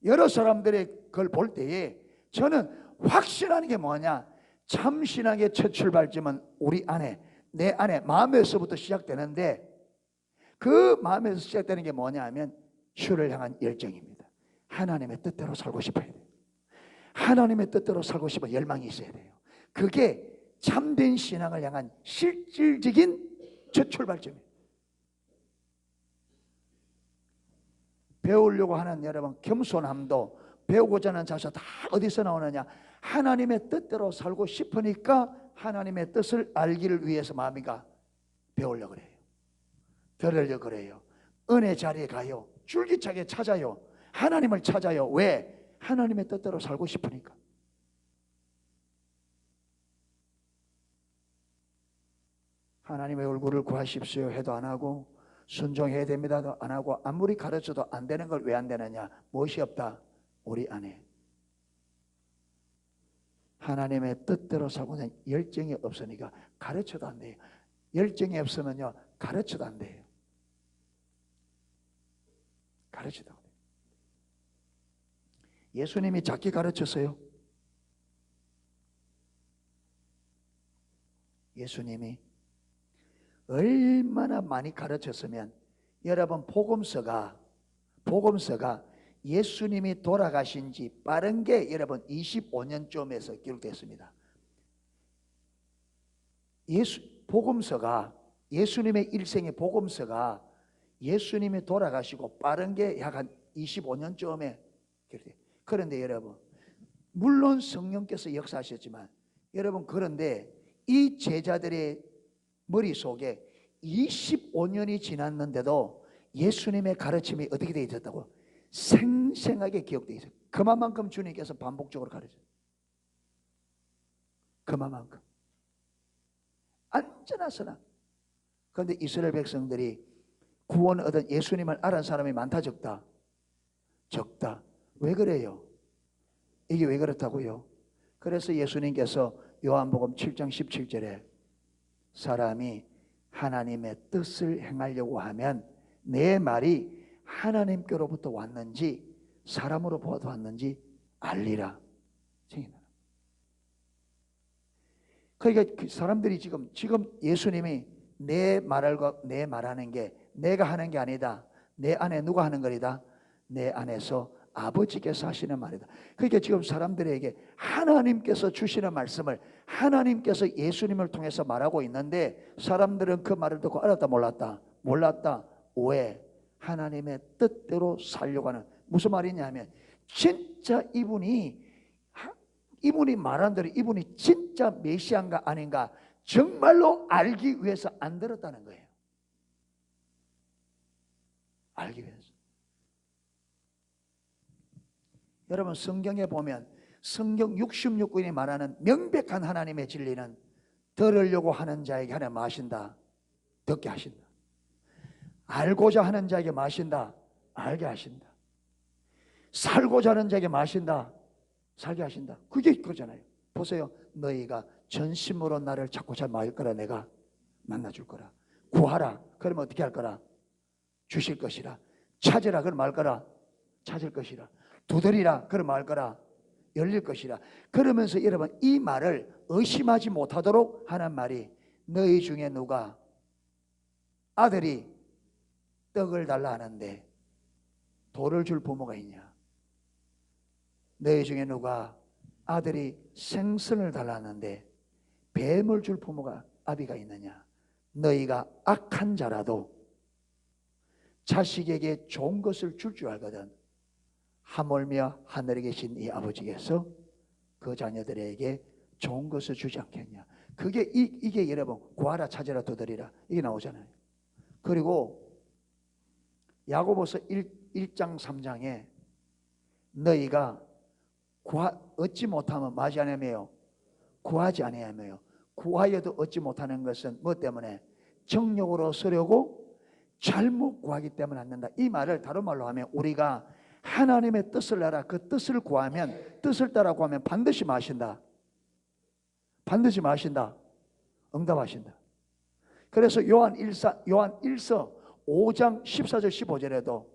여러 사람들의 걸 볼 때에 저는 확신하는 게 뭐냐, 참신앙의 첫 출발점은 우리 안에, 내 안에 마음에서부터 시작되는데, 그 마음에서 시작되는 게 뭐냐 하면 주를 향한 열정입니다. 하나님의 뜻대로 살고 싶어야 돼요. 하나님의 뜻대로 살고 싶어 열망이 있어야 돼요. 그게 참된 신앙을 향한 실질적인 첫 출발점이에요. 배우려고 하는 여러분 겸손함도, 배우고자 하는 자세 다 어디서 나오느냐, 하나님의 뜻대로 살고 싶으니까 하나님의 뜻을 알기를 위해서 마음이가 배우려고 그래요. 들으려고 그래요. 은혜 자리에 가요. 줄기차게 찾아요. 하나님을 찾아요. 왜? 하나님의 뜻대로 살고 싶으니까. 하나님의 얼굴을 구하십시오 해도 안 하고, 순종해야 됩니다도 안 하고, 아무리 가르쳐도 안 되는 걸 왜 안 되느냐? 무엇이 없다? 우리 안에 하나님의 뜻대로 살고는 열정이 없으니까 가르쳐도 안 돼요. 열정이 없으면요 가르쳐도 안 돼요. 가르쳐도 안 돼요. 예수님이 작게 가르쳤어요. 예수님이 얼마나 많이 가르쳤으면, 여러분 복음서가 예수님이 돌아가신 지 빠른 게 여러분 25년쯤에서 기록됐습니다. 복음서가, 예수님의 일생의 복음서가 예수님이 돌아가시고 빠른 게 약 한 25년쯤에 기록돼요. 그런데 여러분, 물론 성령께서 역사하셨지만 여러분, 그런데 이 제자들의 머릿속에 25년이 지났는데도 예수님의 가르침이 어떻게 되어 있었다고? 생생하게 기억되어 있어요. 그만큼 주님께서 반복적으로 가르쳐요. 그만큼 언제나서나. 그런데 이스라엘 백성들이 구원 얻은 예수님을 알은 사람이 많다 적다? 적다. 왜 그래요? 이게 왜 그렇다고요? 그래서 예수님께서 요한복음 7장 17절에 사람이 하나님의 뜻을 행하려고 하면 내 말이 하나님께로부터 왔는지 사람으로부터 왔는지 알리라. 그러니까 사람들이 지금 예수님이 내 말하는 게 내가 하는 게 아니다. 내 안에 누가 하는 거리다? 내 안에서 아버지께서 하시는 말이다. 그러니까 지금 사람들에게 하나님께서 주시는 말씀을 하나님께서 예수님을 통해서 말하고 있는데, 사람들은 그 말을 듣고 알았다 몰랐다? 몰랐다. 왜? 하나님의 뜻대로 살려고 하는. 무슨 말이냐면 진짜 이분이 말한 대로 이분이 진짜 메시아인가 아닌가 정말로 알기 위해서 안 들었다는 거예요. 알기 위해서. 여러분 성경에 보면 성경 66권이 말하는 명백한 하나님의 진리는 들으려고 하는 자에게 하나님 마신다. 듣게 하신다. 알고자 하는 자에게 마신다. 알게 하신다. 살고자 하는 자에게 마신다. 살게 하신다. 그게 그거잖아요. 보세요. 너희가 전심으로 나를 찾고자 말 거라. 내가 만나줄 거라. 구하라. 그러면 어떻게 할 거라? 주실 것이라. 찾으라. 그러면 말 거라. 찾을 것이라. 두드리라. 그러면 말 거라. 열릴 것이라. 그러면서 여러분 이 말을 의심하지 못하도록 하는 말이, 너희 중에 누가 아들이 떡을 달라 하는데 돌을 줄 부모가 있냐? 너희 중에 누가 아들이 생선을 달라 하는데 뱀을 줄 부모가 아비가 있느냐? 너희가 악한 자라도 자식에게 좋은 것을 줄 줄 알거든 하물며 하늘에 계신 이 아버지께서 그 자녀들에게 좋은 것을 주지 않겠냐. 그게 이게 여러분 구하라 찾으라 두드리라 이게 나오잖아요. 그리고 야고보서 1장 3장에 너희가 얻지 못하면 맞이 아니하며요 구하지 아니하며요. 구하여도 얻지 못하는 것은 뭐 때문에? 정욕으로 쓰려고 잘못 구하기 때문에 안 된다. 이 말을 다른 말로 하면 우리가 하나님의 뜻을 알아 그 뜻을 구하면, 뜻을 따라 구하면 반드시 마신다. 반드시 마신다. 응답하신다. 그래서 요한 1서 5장 14절 15절에도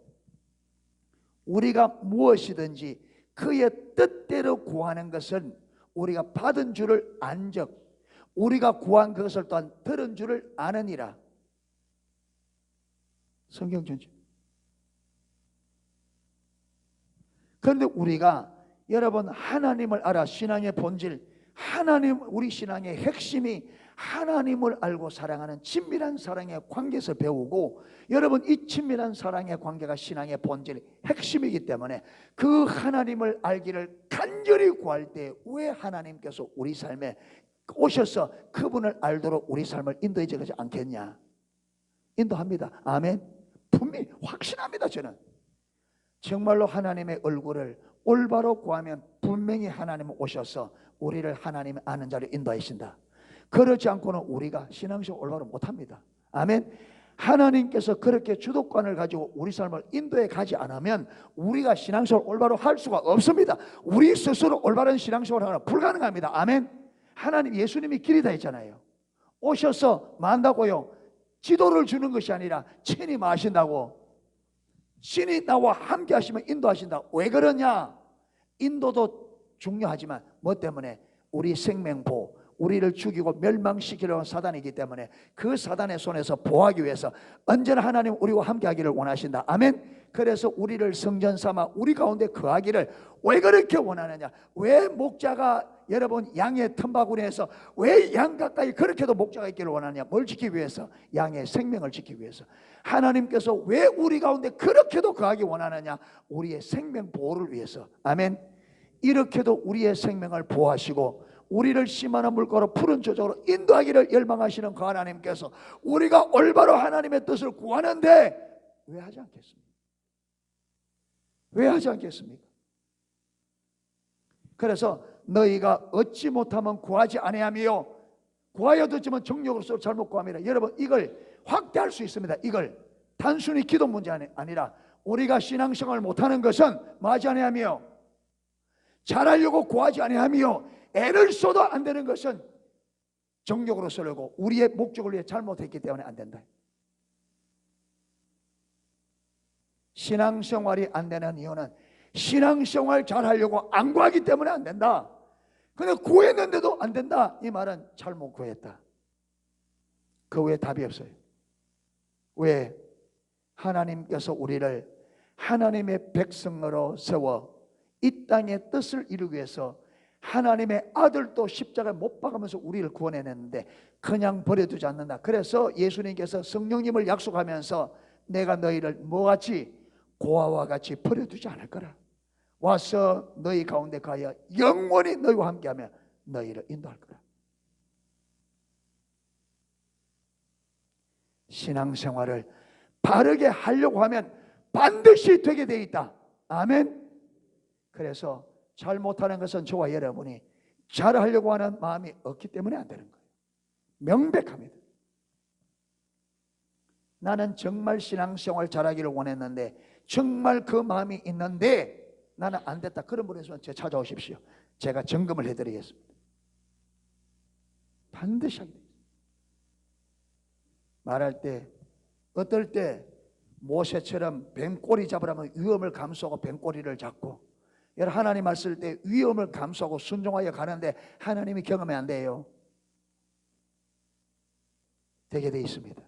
우리가 무엇이든지 그의 뜻대로 구하는 것은 우리가 받은 줄을 안적 우리가 구한 그것을 또한 들은 줄을 아느니라. 성경 전체. 그런데 우리가 여러분 하나님을 알아 신앙의 본질 하나님 우리 신앙의 핵심이 하나님을 알고 사랑하는 친밀한 사랑의 관계에서 배우고 여러분 이 친밀한 사랑의 관계가 신앙의 본질 핵심이기 때문에 그 하나님을 알기를 간절히 구할 때 왜 하나님께서 우리 삶에 오셔서 그분을 알도록 우리 삶을 인도해 주지 않겠냐. 인도합니다. 아멘. 분명히 확신합니다. 저는 정말로 하나님의 얼굴을 올바로 구하면 분명히 하나님은 오셔서 우리를 하나님 아는 자로 인도하신다. 그렇지 않고는 우리가 신앙생활 올바로 못합니다. 아멘. 하나님께서 그렇게 주도권을 가지고 우리 삶을 인도해 가지 않으면 우리가 신앙생활 올바로 할 수가 없습니다. 우리 스스로 올바른 신앙생활을 하는 불가능합니다. 아멘. 하나님 예수님이 길이다 했잖아요. 오셔서 만다고요. 지도를 주는 것이 아니라 친히 마신다고. 신이 나와 함께 하시면 인도하신다. 왜 그러냐? 인도도 중요하지만 뭐 때문에? 우리 생명보호, 우리를 죽이고 멸망시키려는 사단이기 때문에 그 사단의 손에서 보호하기 위해서 언제나 하나님 우리와 함께 하기를 원하신다. 아멘. 그래서 우리를 성전 삼아 우리 가운데 거하기를 왜 그렇게 원하느냐? 왜 목자가 여러분 양의 틈바구니에서 왜 양 가까이 그렇게도 목자가 있기를 원하느냐? 뭘 지키기 위해서? 양의 생명을 지키기 위해서. 하나님께서 왜 우리 가운데 그렇게도 거하기 원하느냐? 우리의 생명 보호를 위해서. 아멘. 이렇게도 우리의 생명을 보호하시고 우리를 심한 물가로 푸른 저쪽으로 인도하기를 열망하시는 그 하나님께서 우리가 올바로 하나님의 뜻을 구하는데 왜 하지 않겠습니까? 왜 하지 않겠습니까? 그래서 너희가 얻지 못하면 구하지 아니하며 구하여도 없지만 정욕으로서 잘못 구함이라. 여러분 이걸 확대할 수 있습니다. 이걸 단순히 기도 문제 아니라 우리가 신앙생활을 못하는 것은 뭐하지 아니하며 잘하려고 구하지 아니하며 애를 써도 안 되는 것은 정욕으로 쓰려고 우리의 목적을 위해 잘못했기 때문에 안 된다. 신앙생활이 안 되는 이유는 신앙생활 잘하려고 안 구하기 때문에 안 된다. 근데 구했는데도 안 된다. 이 말은 잘못 구했다. 그 외에 답이 없어요. 왜? 하나님께서 우리를 하나님의 백성으로 세워 이 땅의 뜻을 이루기 위해서 하나님의 아들도 십자가에 못 박으면서 우리를 구원해냈는데 그냥 버려두지 않는다. 그래서 예수님께서 성령님을 약속하면서 내가 너희를 뭐같이 고아와 같이 버려두지 않을 거라. 와서 너희 가운데 가여 영원히 너희와 함께하며 너희를 인도할 거라. 신앙생활을 바르게 하려고 하면 반드시 되게 돼 있다. 아멘. 그래서 잘못하는 것은 저와 여러분이 잘하려고 하는 마음이 없기 때문에 안 되는 거예요. 명백합니다. 나는 정말 신앙생활 잘하기를 원했는데 정말 그 마음이 있는데 나는 안 됐다. 그런 분이 있으면 제 찾아오십시오. 제가 점검을 해드리겠습니다. 반드시 하게 됩니다. 말할 때 어떨 때 모세처럼 뱀꼬리 잡으라면 위험을 감수하고 뱀꼬리를 잡고 여러분 하나님 말씀 때 위험을 감수하고 순종하여 가는데 하나님이 경험이 안 돼요. 되게 돼 있습니다.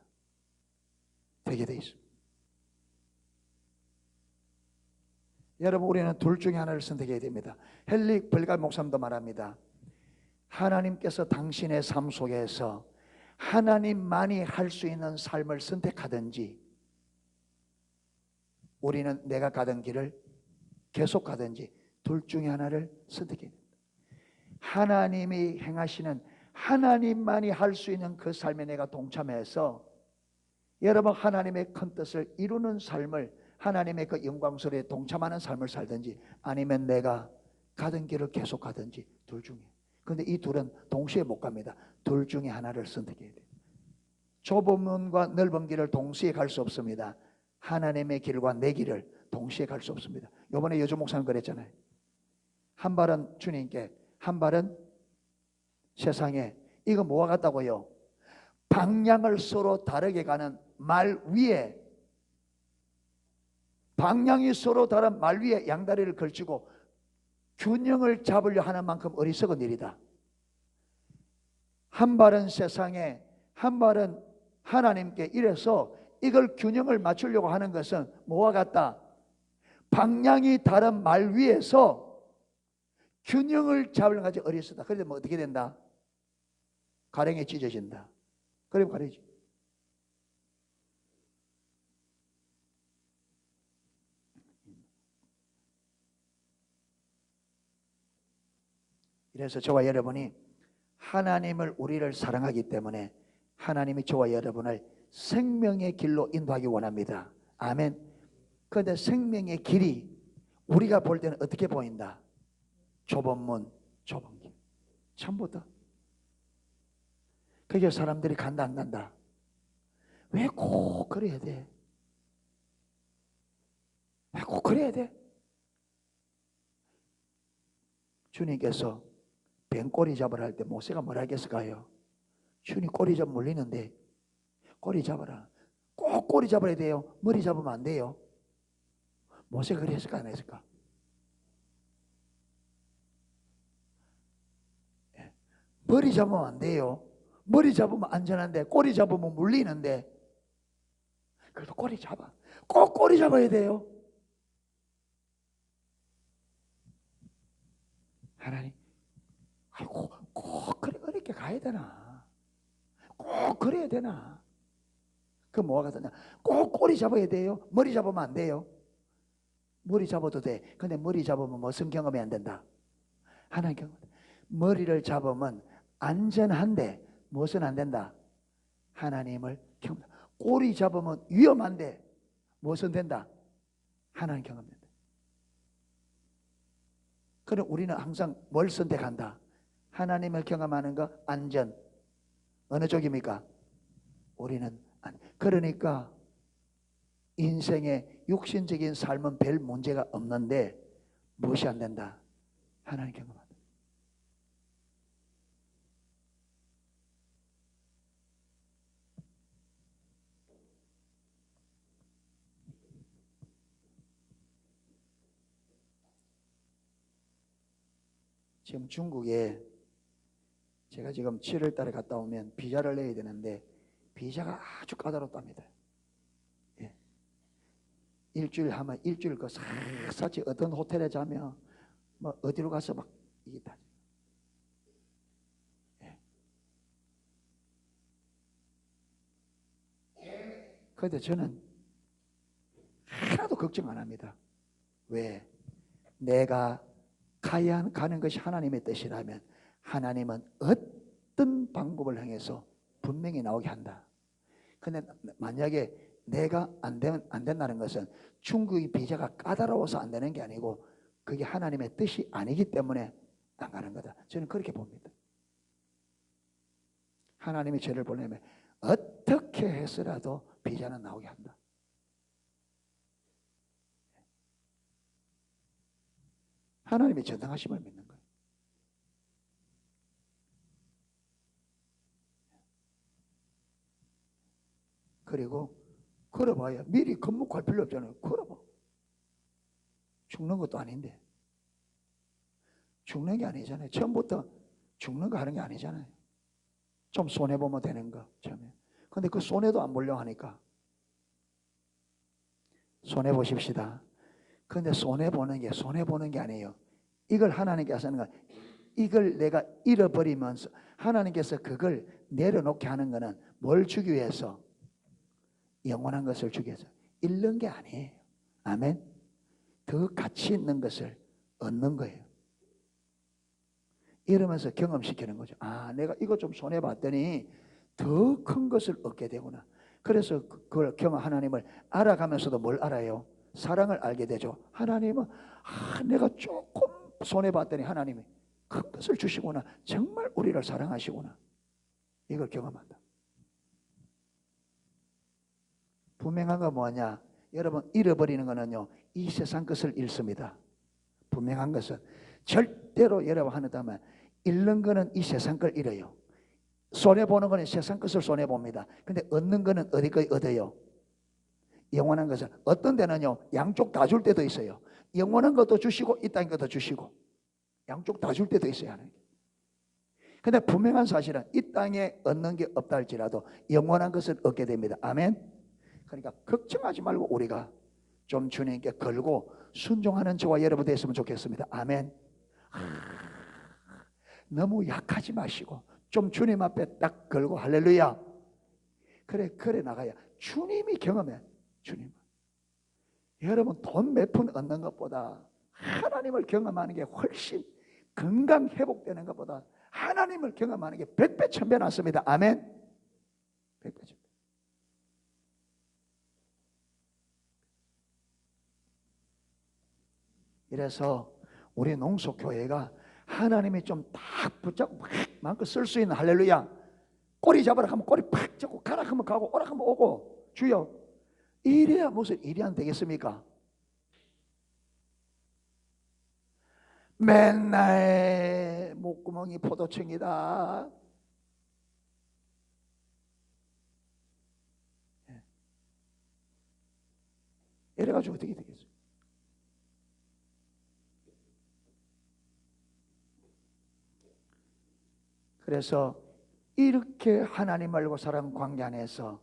되게 돼 있습니다. 여러분 우리는 둘 중에 하나를 선택해야 됩니다. 헨리 벌갈 목사님도 말합니다. 하나님께서 당신의 삶 속에서 하나님만이 할 수 있는 삶을 선택하든지 우리는 내가 가던 길을 계속 가든지 둘 중에 하나를 선택해야 됩니다. 하나님이 행하시는, 하나님만이 할 수 있는 그 삶에 내가 동참해서 여러분 하나님의 큰 뜻을 이루는 삶을, 하나님의 그 영광스러에 동참하는 삶을 살든지, 아니면 내가 가던 길을 계속 가든지 둘 중에. 그런데 이 둘은 동시에 못 갑니다. 둘 중에 하나를 선택해야 돼요. 좁은 문과 넓은 길을 동시에 갈 수 없습니다. 하나님의 길과 내 길을 동시에 갈 수 없습니다. 이번에 여주 목사님 그랬잖아요. 한 발은 주님께, 한 발은 세상에. 이거 뭐와 같다고요? 방향을 서로 다르게 가는 말 위에, 방향이 서로 다른 말 위에 양다리를 걸치고 균형을 잡으려 하는 만큼 어리석은 일이다. 한 발은 세상에, 한 발은 하나님께. 이래서 이걸 균형을 맞추려고 하는 것은 뭐와 같다? 방향이 다른 말 위에서 균형을 잡으려고 하지 어리석다. 그런데 뭐 어떻게 된다? 가랭이 찢어진다. 그럼 가리지. 그래서 저와 여러분이 하나님을, 우리를 사랑하기 때문에 하나님이 저와 여러분을 생명의 길로 인도하기 원합니다. 아멘. 그런데 생명의 길이 우리가 볼 때는 어떻게 보인다? 좁은 문, 좁은 길. 처음부터. 그게 사람들이 간다 안 간다? 왜 꼭 그래야 돼? 왜 꼭 그래야 돼? 주님께서 뱀 꼬리 잡으라 할 때 모세가 뭐라 했을까요? 주님 꼬리 잡으면 물리는데 꼬리 잡아라. 꼭 꼬리 잡아야 돼요. 머리 잡으면 안 돼요. 모세가 그랬을까 안 했을까? 머리 잡으면 안 돼요. 머리 잡으면 안전한데 꼬리 잡으면 물리는데, 그래도 꼬리 잡아. 꼭 꼬리 잡아야 돼요. 하나님, 아이고 꼭 그래 어렵게 가야 되나? 꼭 그래야 되나? 그 뭐가 같으냐? 꼭 꼬리 잡아야 돼요. 머리 잡으면 안 돼요. 머리 잡아도 돼. 근데 머리 잡으면 무슨 경험이 안 된다? 하나님 경험. 머리를 잡으면 안전한데 무엇은 안 된다? 하나님을 경험. 꼬리 잡으면 위험한데 무엇은 된다? 하나님 경험된다. 그럼 우리는 항상 뭘 선택한다? 하나님을 경험하는 거, 안전. 어느 쪽입니까? 우리는 그러니까 인생의 육신적인 삶은 별 문제가 없는데 무엇이 안 된다? 하나님 경험한다. 지금 중국에 제가 지금 7월 달에 갔다 오면 비자를 내야 되는데 비자가 아주 까다롭답니다. 예. 일주일 하면 일주일 그 샅샅이 어떤 호텔에 자면 뭐 어디로 가서 막 이게 다. 예. 그런데 저는 하나도 걱정 안 합니다. 왜? 내가 가는 것이 하나님의 뜻이라면 하나님은 어떤 방법을 행해서 분명히 나오게 한다. 근데 만약에 내가 안 된다는 것은 중국의 비자가 까다로워서 안 되는 게 아니고 그게 하나님의 뜻이 아니기 때문에 안 가는 거다. 저는 그렇게 봅니다. 하나님이 죄를 보내면 어떻게 해서라도 비자는 나오게 한다. 하나님의 전능하심을 믿는 거예요. 그리고 걸어봐야 미리 겁먹할 필요 없잖아요. 걸어봐. 죽는 것도 아닌데. 죽는 게 아니잖아요. 처음부터 죽는 거 하는 게 아니잖아요. 좀 손해보면 되는 거 처음에. 근데 그 손해도 안 보려고 하니까 손해보십시다. 근데 손해보는 게 아니에요. 이걸 하나님께서 하는 건, 이걸 내가 잃어버리면서 하나님께서 그걸 내려놓게 하는 거는 뭘 주기 위해서? 영원한 것을 주기 위해서. 잃는 게 아니에요. 아멘. 더 가치 있는 것을 얻는 거예요. 이러면서 경험시키는 거죠. 아, 내가 이거 좀 손해봤더니 더 큰 것을 얻게 되구나. 그래서 그걸 하나님을 알아가면서도 뭘 알아요? 사랑을 알게 되죠. 하나님은 내가 조금 손해봤더니 하나님이 큰 것을 주시구나. 정말 우리를 사랑하시구나. 이걸 경험한다. 분명한 건 뭐냐? 여러분, 잃어버리는 거는요, 이 세상 것을 잃습니다. 분명한 것은 절대로 여러분 하는다면 잃는 거는 이 세상 걸 잃어요. 손해보는 거는 세상 것을 손해봅니다. 근데 얻는 거는 어디 거 얻어요? 영원한 것은. 어떤 데는요, 양쪽 다 줄 때도 있어요. 영원한 것도 주시고 이 땅 것도 주시고 양쪽 다 줄 때도 있어요. 근데 분명한 사실은 이 땅에 얻는 게 없다 할지라도 영원한 것을 얻게 됩니다. 아멘. 그러니까 걱정하지 말고 우리가 좀 주님께 걸고 순종하는 저와 여러분 됐으면 좋겠습니다. 아멘. 너무 약하지 마시고 좀 주님 앞에 딱 걸고 할렐루야. 그래 나가야 주님이 경험해. 주님. 여러분 돈 몇 푼 얻는 것보다 하나님을 경험하는 게 훨씬 건강 회복되는 것보다 하나님을 경험하는 게 100배 1000배 낫습니다. 아멘. 100배 1000배. 이래서 우리 농속교회가 하나님이 좀 딱 붙잡고 막 마음껏 쓸 수 있는 할렐루야. 꼬리 잡으라 하면 꼬리 팍 잡고 가라 하면 가고 오라 하면 오고 주여 이래야 무슨 일이 안 되겠습니까? 맨날 목구멍이 포도청이다. 이래가지고 어떻게 되겠어요? 그래서 이렇게 하나님 알고 사랑 관계 안에서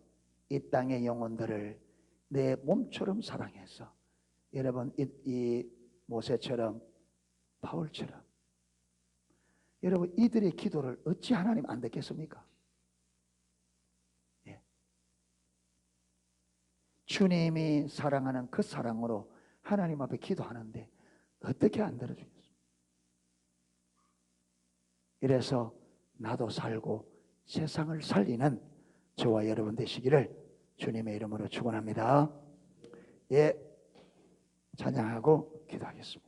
이 땅의 영혼들을 내 몸처럼 사랑해서 여러분 이 모세처럼 바울처럼 여러분 이들의 기도를 어찌 하나님 안 듣겠습니까? 예. 주님이 사랑하는 그 사랑으로 하나님 앞에 기도하는데 어떻게 안 들어주겠어요? 이래서 나도 살고 세상을 살리는 저와 여러분 되시기를 주님의 이름으로 축원합니다. 예, 찬양하고 기도하겠습니다.